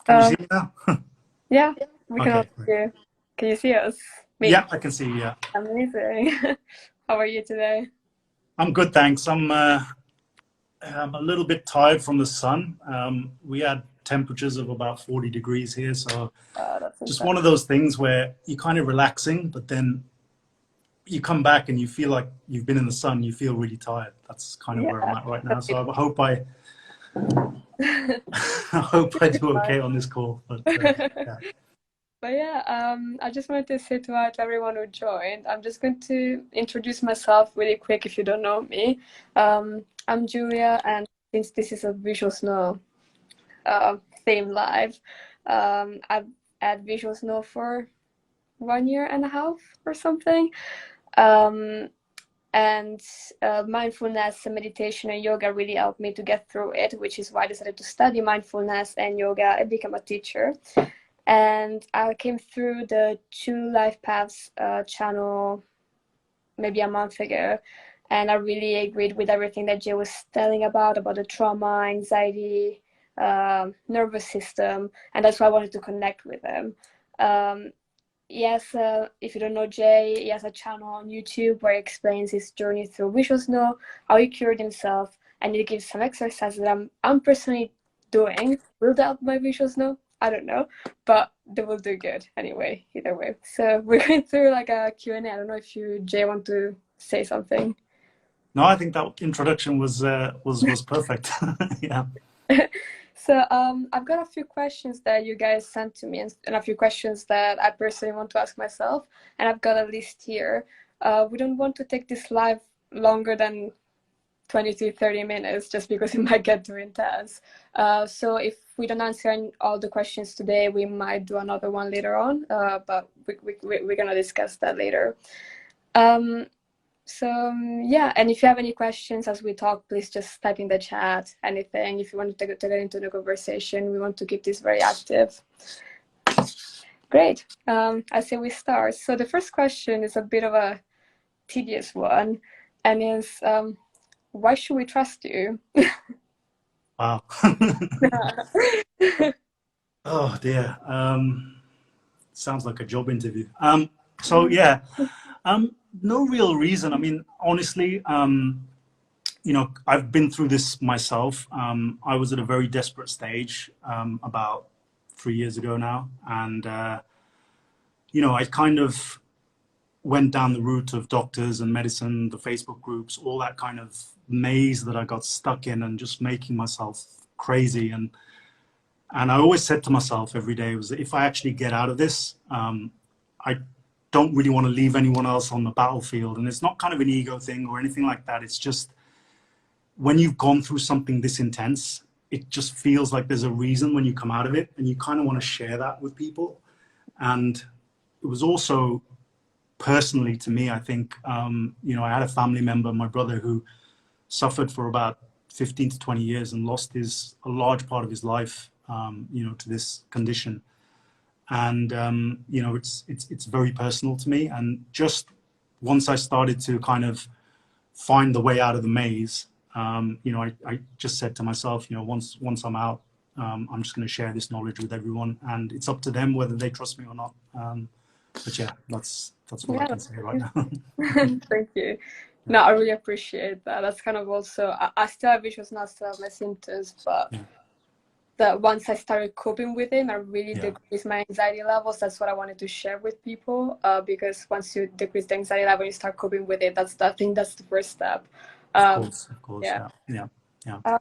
Can you Um, see me now? yeah, we can all Okay, see great. you. Can you see us? Me. Yeah, I can see you. Yeah. Amazing. How are you today? I'm good, thanks. I'm a little bit tired from the sun. We had temperatures of about 40 degrees here, so That's just insane. one of those things where you're kind of relaxing, but then you come back and you feel like you've been in the sun, you feel really tired. That's kind of where I'm Yeah. at right A now. So bit. I hope I I hope I do okay on this call. But yeah. But yeah, I just wanted to say to everyone who joined, I'm just going to introduce myself really quick if you don't know me. I'm Julia, and since this is a Visual Snow theme live, I've had Visual Snow for 1.5 years or something. Um, and mindfulness and meditation and yoga really helped me to get through it, which is why I decided to study mindfulness and yoga and become a teacher. And I came through the Two Life Paths channel maybe a month ago, and I really agreed with everything that Jay was telling about the trauma, anxiety, nervous system, and that's why I wanted to connect with him. um, Yes, if you don't know Jay, he has a channel on YouTube where he explains his journey through visual snow, how he cured himself, and he gives some exercises that I'm personally doing. Will that help my visual snow? I don't know, but they will do good anyway, either way. So we're going through like a Q&A. I don't know if you, Jay, want to say something. No, I think that introduction was perfect. Yeah. So I've got a few questions that you guys sent to me, and a few questions that I personally want to ask myself, and I've got a list here. We don't want to take this live longer than 20 to 30 minutes just because it might get too intense. So if we don't answer all the questions today, we might do another one later on, but we're going to discuss that later. Um, yeah, and if you have any questions as we talk, please just type in the chat anything. If you want to get into the conversation, we want to keep this very active. Great. I say we start. So the first question is a bit of a tedious one, and is why should we trust you? Wow. Oh dear. Sounds like a job interview. So yeah, no real reason. I mean, honestly, I've been through this myself. I was at a very desperate stage about 3 years ago now, and I kind of went down the route of doctors and medicine, the Facebook groups, all that kind of maze that I got stuck in, and just making myself crazy. And I always said to myself every day was that if I actually get out of this, I don't really want to leave anyone else on the battlefield. And it's not kind of an ego thing or anything like that. It's just when you've gone through something this intense, it just feels like there's a reason when you come out of it, and you kind of want to share that with people. And it was also personally to me, I think, I had a family member, my brother, who suffered for about 15 to 20 years and lost a large part of his life, to this condition. And, it's very personal to me. And just once I started to kind of find the way out of the maze, I just said to myself, once I'm out, I'm just going to share this knowledge with everyone, and it's up to them whether they trust me or not. But yeah, that's all I Yeah, can say right now. thank you. No, I really appreciate that. That's kind of also, I still have issues now, still have my symptoms, but Yeah, that once I started coping with it, I really yeah, decreased my anxiety levels. That's what I wanted to share with people, because once you decrease the anxiety level, you start coping with it. I think that's the first step. Um, of course, yeah. yeah, yeah, yeah. Uh,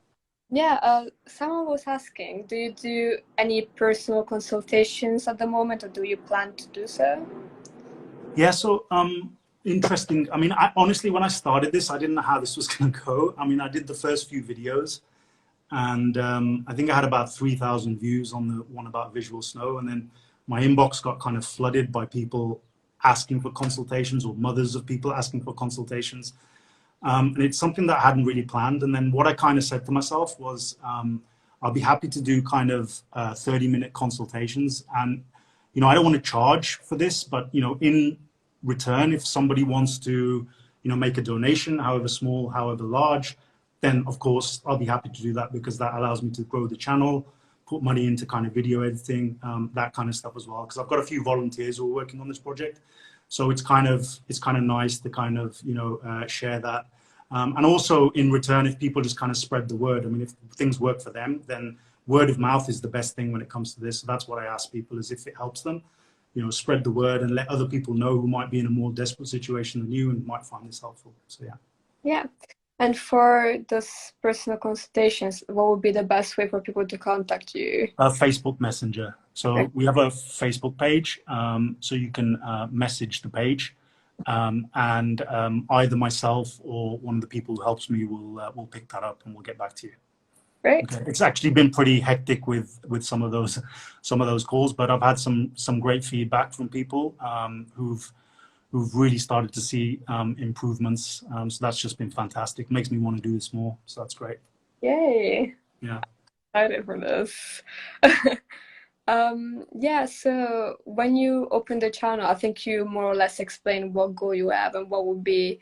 yeah, someone was asking, do you do any personal consultations at the moment, or do you plan to do so? Yeah, so interesting. I mean, honestly, when I started this, I didn't know how this was going to go. I mean, I did the first few videos, and I think I had about 3,000 views on the one about visual snow, and then my inbox got kind of flooded by people asking for consultations, or mothers of people asking for consultations. And it's something that I hadn't really planned. And then what I kind of said to myself was, I'll be happy to do kind of 30-minute consultations. And, I don't want to charge for this, but, in return, if somebody wants to, make a donation, however small, however large, then of course I'll be happy to do that, because that allows me to grow the channel, put money into kind of video editing, that kind of stuff as well. Because I've got a few volunteers who are working on this project, so it's kind of nice to kind of share that. And also in return, if people just kind of spread the word, I mean, if things work for them, then word of mouth is the best thing when it comes to this. So that's what I ask people, is if it helps them, spread the word and let other people know who might be in a more desperate situation than you and might find this helpful. So yeah. Yeah. And for those personal consultations, what would be the best way for people to contact you? Facebook Messenger. So Okay. we have a Facebook page, so you can message the page, and either myself or one of the people who helps me will pick that up and we'll get back to you. Great. Okay. It's actually been pretty hectic with some of those calls, but I've had some great feedback from people who've really started to see improvements. So that's just been fantastic. Makes me want to do this more. So that's great. Yay. Yeah. I'm excited for this. Yeah, so when you open the channel, I think you more or less explain what goal you have and what would be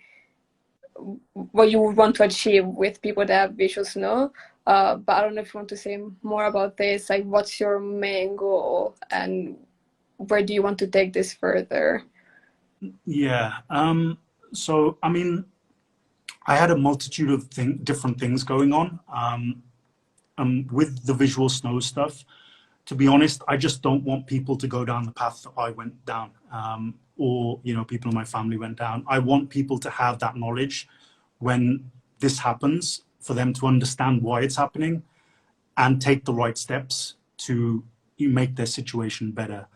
what you would want to achieve with people that have visual snow. But I don't know if you want to say more about this, like what's your main goal and where do you want to take this further? Yeah. So, I mean, I had a multitude of different things going on. With the visual snow stuff, to be honest, I just don't want people to go down the path that I went down, or people in my family went down. I want people to have that knowledge when this happens, for them to understand why it's happening and take the right steps to make their situation better.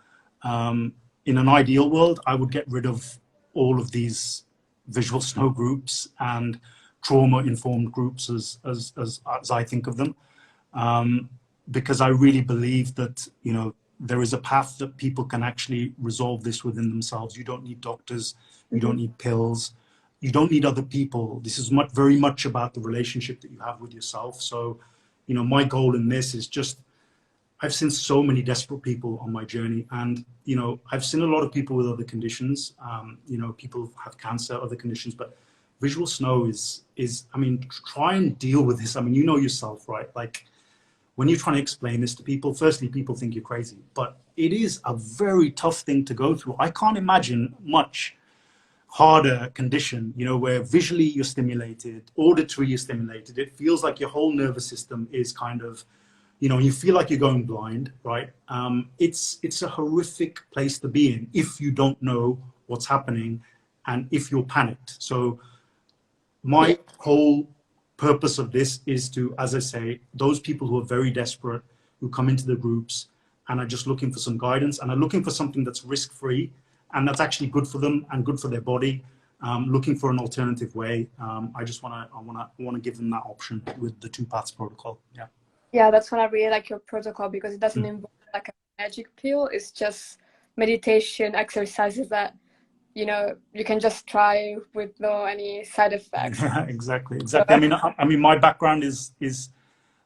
In an ideal world, I would get rid of all of these visual snow groups and trauma-informed groups as I think of them. Because I really believe that, there is a path that people can actually resolve this within themselves. You don't need doctors, you don't need pills, you don't need other people. This is very much about the relationship that you have with yourself. So, my goal in this is just, I've seen so many desperate people on my journey, and, I've seen a lot of people with other conditions, people have cancer, other conditions, but visual snow is, I mean, try and deal with this. I mean, yourself, right? Like, when you're trying to explain this to people, firstly, people think you're crazy, but it is a very tough thing to go through. I can't imagine much harder condition, where visually you're stimulated, auditory you're stimulated. It feels like your whole nervous system is kind of, you feel like you're going blind, right? It's a horrific place to be in if you don't know what's happening and if you're panicked. So my whole purpose of this is to, as I say, those people who are very desperate, who come into the groups and are just looking for some guidance and are looking for something that's risk-free and that's actually good for them and good for their body, looking for an alternative way. I want to give them that option with the two paths protocol. Yeah. Yeah, that's when I really like your protocol, because it doesn't involve like a magic pill. It's just meditation exercises that you can just try with no any side effects. Yeah, exactly. I mean, my background is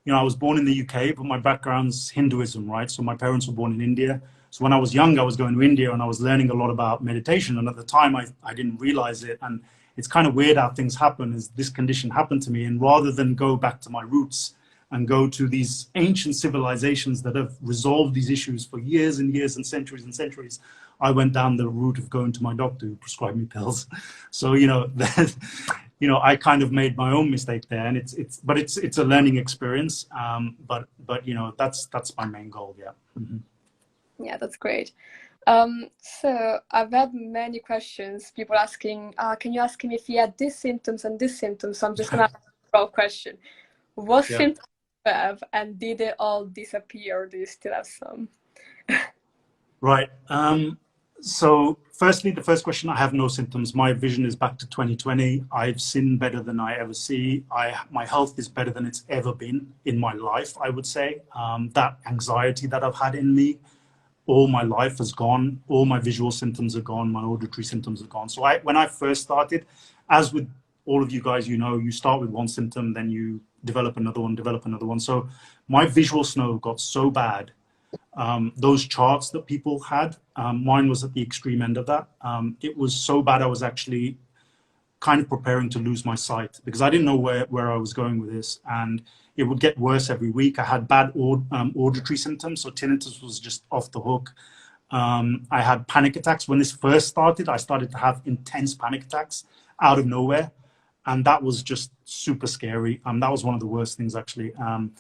I was born in the UK, but my background's Hinduism, right? So my parents were born in India. So when I was young, I was going to India and I was learning a lot about meditation. And at the time, I didn't realize it. And it's kind of weird how things happen. Is this condition happened to me, and rather than go back to my roots and go to these ancient civilizations that have resolved these issues for years and years and centuries, I went down the route of going to my doctor who prescribed me pills. So, I kind of made my own mistake there, and it's a learning experience. But that's my main goal. Yeah. Mm-hmm. Yeah, that's great. So I've had many questions, people asking, can you ask him if he had these symptoms and these symptoms? So I'm just gonna ask a broad question. What symptoms do you have, and did they all disappear, or do you still have some? Right. So firstly, the first question, I have no symptoms. My vision is back to 2020. I've seen better than I ever see. My health is better than it's ever been in my life, I would say. That anxiety that I've had in me all my life has gone. All my visual symptoms are gone. My auditory symptoms are gone. So when I first started, as with all of you guys, you start with one symptom, then you develop another one. So my visual snow got so bad. Those charts that people had, mine was at the extreme end of that. It was so bad I was actually kind of preparing to lose my sight, because I didn't know where I was going with this. And it would get worse every week. I had bad auditory symptoms, so tinnitus was just off the hook. I had panic attacks. When this first started, I started to have intense panic attacks out of nowhere. And that was just super scary. That was one of the worst things, actually. And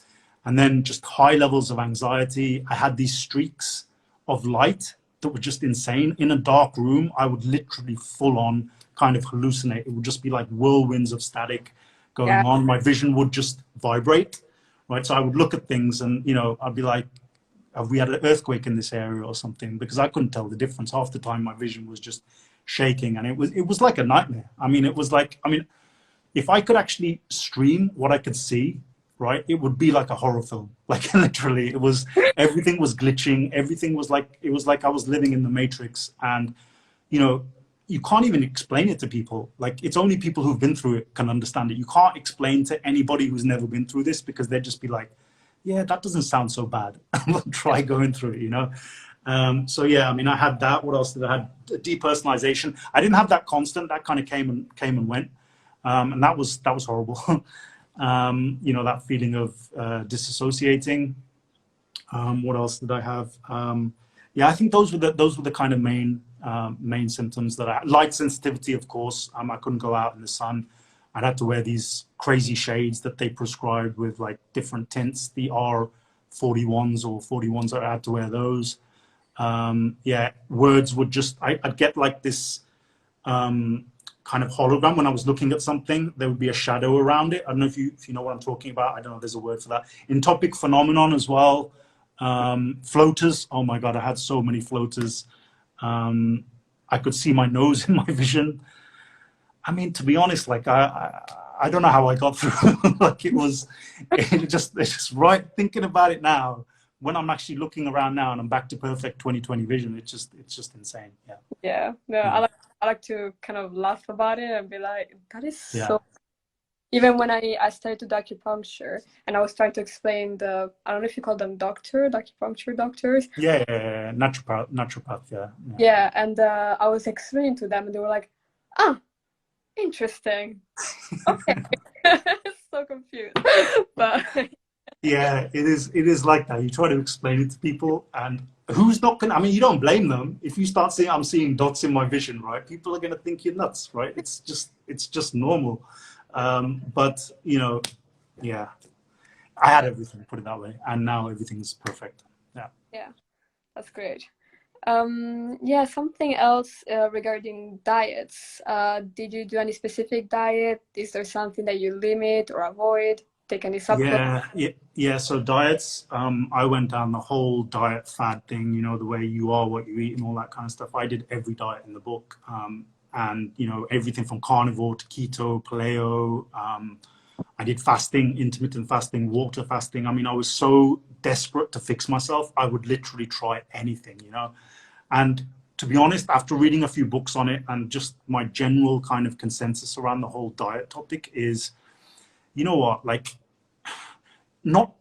then just high levels of anxiety. I had these streaks of light that were just insane. In a dark room, I would literally full on kind of hallucinate. It would just be like whirlwinds of static going on. My vision would just vibrate, right? So I would look at things and, you know, I'd be like, have we had an earthquake in this area or something? Because I couldn't tell the difference. Half the time my vision was just shaking, and it was like a nightmare. I mean, it was like, I mean, if I could actually stream what I could see, right, it would be like a horror film. Like literally, it was, everything was glitching. Everything was like, it was like I was living in the Matrix. And, you know, you can't even explain it to people. Like, it's only people who've been through it can understand it. You can't explain to anybody who's never been through this, because they'd just be like, yeah, that doesn't sound so bad. Try going through it, you know? So yeah, I mean, I had that. What else did I have? Depersonalization. I didn't have that constant. That kind of came and went. And that was horrible. You know, that feeling of disassociating. What else did I have? Yeah, I think those were the kind of main symptoms that I had. Light sensitivity, of course. I couldn't go out in the sun. I'd had to wear these crazy shades that they prescribed with like different tints, the R41s or 41s. I had to wear those. Yeah, words would just, I'd get like this kind of hologram when I was looking at something. There would be a shadow around it. I don't know if you know what I'm talking about. I don't know if there's a word for that. Entopic phenomenon as well. Floaters. Oh my God, I had so many floaters. I could see my nose in my vision. I mean, to be honest, like I don't know how I got through. Like it's just right. Thinking about it now, when I'm actually looking around now and I'm back to perfect 20/20 vision, it's just insane. Yeah. Yeah. No, Yeah. I like to kind of laugh about it and be like, that is Yeah. so. Even when I started to do acupuncture and I was trying to explain I don't know if you call them acupuncture doctors. Yeah. Naturopath. Yeah. Yeah, and I was explaining to them, and they were like, "Ah, interesting. Okay." So confused. But Yeah, it is like that. You try to explain it to people, and who's not gonna, I mean, you don't blame them. If you start saying I'm seeing dots in my vision, right? People are gonna think you're nuts, right? It's just normal. But you know, yeah, I had everything, put it that way, and now everything's perfect. Yeah. yeah, that's great. Yeah, something else regarding diets. Did you do any specific diet? Is there something that you limit or avoid? Take any supplements? Yeah. So diets, I went down the whole diet fad thing, you know, the way you are, what you eat and all that kind of stuff. I did every diet in the book. And, you know, everything from carnivore to keto, paleo. I did fasting, intermittent fasting, water fasting. I mean, I was so desperate to fix myself. I would literally try anything, you know. And to be honest, after reading a few books on it, and just my general kind of consensus around the whole diet topic is, you know what, like, not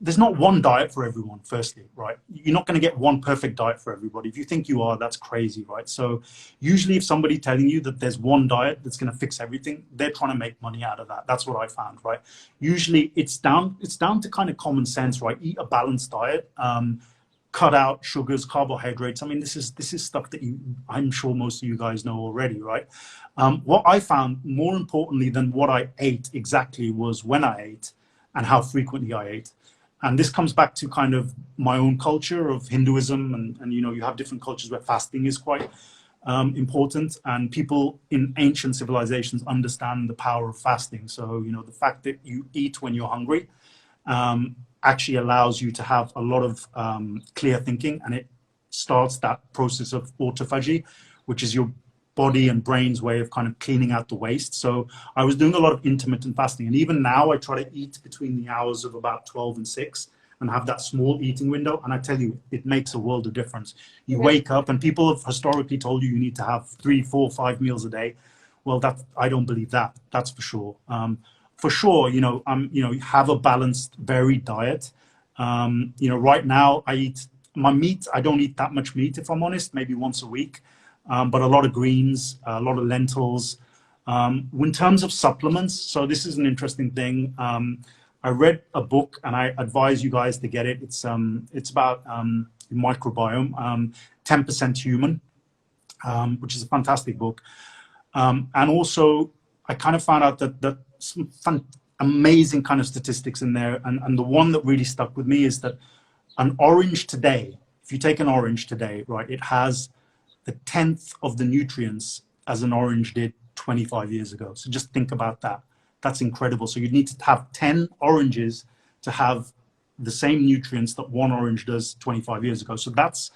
there's not one diet for everyone, firstly, right? You're not going to get one perfect diet for everybody. If you think you are, that's crazy, right? So usually if somebody telling you that there's one diet that's going to fix everything, they're trying to make money out of that. That's what I found, right? Usually it's down to kind of common sense, right? Eat a balanced diet, cut out sugars, carbohydrates. I mean, this is stuff that I'm sure most of you guys know already, right? What I found more importantly than what I ate exactly was when I ate and how frequently I ate. And this comes back to kind of my own culture of Hinduism, and you know, you have different cultures where fasting is quite important, and people in ancient civilizations understand the power of fasting. So, you know, the fact that you eat when you're hungry actually allows you to have a lot of clear thinking, and it starts that process of autophagy, which is your body and brain's way of kind of cleaning out the waste. So I was doing a lot of intermittent fasting, and even now I try to eat between the hours of about 12 and 6 and have that small eating window, and I tell you, it makes a world of difference. You wake up, and people have historically told you need to have 3, 4, 5 meals a day. Well, I don't believe that, that's for sure. For sure, you know, have a balanced, varied diet. You know, right now I eat my meat. I don't eat that much meat, if I'm honest, maybe once a week, but a lot of greens, a lot of lentils, In terms of supplements, so this is an interesting thing. I read a book, and I advise you guys to get it. It's about microbiome, 10% Human, which is a fantastic book. And also, I kind of found out that some amazing kind of statistics in there. And the one that really stuck with me is that an orange today, if you take an orange today, right, it has the 10th of the nutrients as an orange did 25 years ago. So just think about that. That's incredible. So you need to have 10 oranges to have the same nutrients that one orange does 25 years ago. So that's,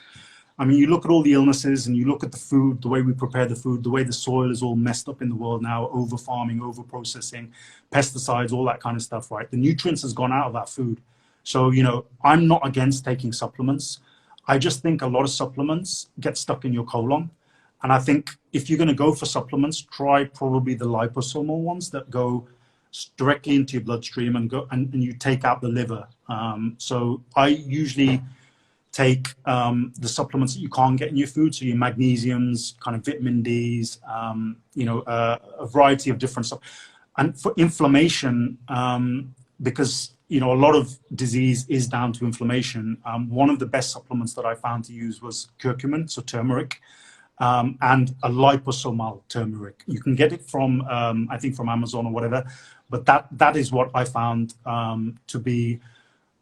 I mean, you look at all the illnesses and you look at the food, the way we prepare the food, the way the soil is all messed up in the world now, over farming, over processing, pesticides, all that kind of stuff, right? The nutrients has gone out of that food. So, you know, I'm not against taking supplements. I just think a lot of supplements get stuck in your colon. And I think if you're going to go for supplements, try probably the liposomal ones that go directly into your bloodstream and you take out the liver. So I usually take the supplements that you can't get in your food, so your magnesiums, kind of vitamin Ds, you know, a variety of different stuff. And for inflammation, because you know a lot of disease is down to inflammation, one of the best supplements that I found to use was curcumin, so turmeric, and a liposomal turmeric. You can get it from I think from Amazon or whatever, but that is what I found to be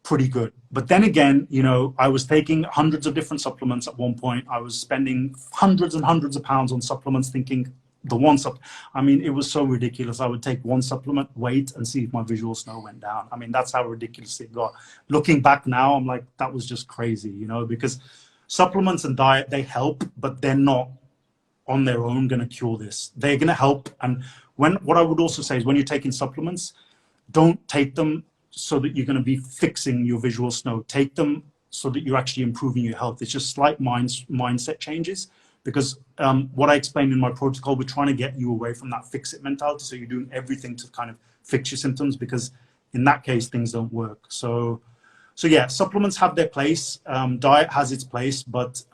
pretty good. But then again, you know, I was taking hundreds of different supplements at one point. I was spending hundreds and hundreds of pounds on supplements, thinking the one I mean, it was so ridiculous. I would take one supplement, wait and see if my visual snow went down. I mean, that's how ridiculous it got. Looking back now, I'm like, that was just crazy, you know, because supplements and diet, they help, but they're not on their own going to cure this. They're going to help. And what I would also say is when you're taking supplements, don't take them so that you're going to be fixing your visual snow. Take them so that you're actually improving your health. It's just slight mindset changes, because what I explained in my protocol, we're trying to get you away from that fix-it mentality. So you're doing everything to kind of fix your symptoms, because in that case, things don't work. So yeah, supplements have their place. Diet has its place, but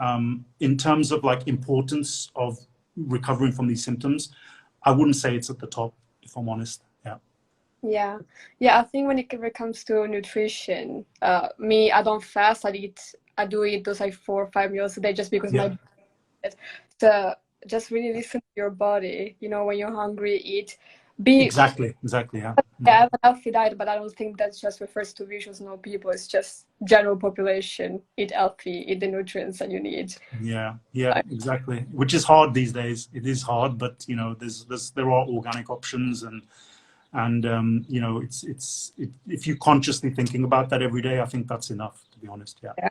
in terms of like importance of recovering from these symptoms, I wouldn't say it's at the top, if I'm honest. Yeah, I think when it comes to nutrition, me, I don't fast. I do eat those like 4 or 5 meals a day just because my so just really listen to your body. You know, when you're hungry, eat. Exactly. Yeah. I have a healthy diet, but I don't think that just refers to visual snow people. It's just general population. Eat healthy, eat the nutrients that you need. Yeah, exactly. Which is hard these days. It is hard, but you know, there are organic options, and you know, if you're consciously thinking about that every day, I think that's enough, to be honest. Yeah.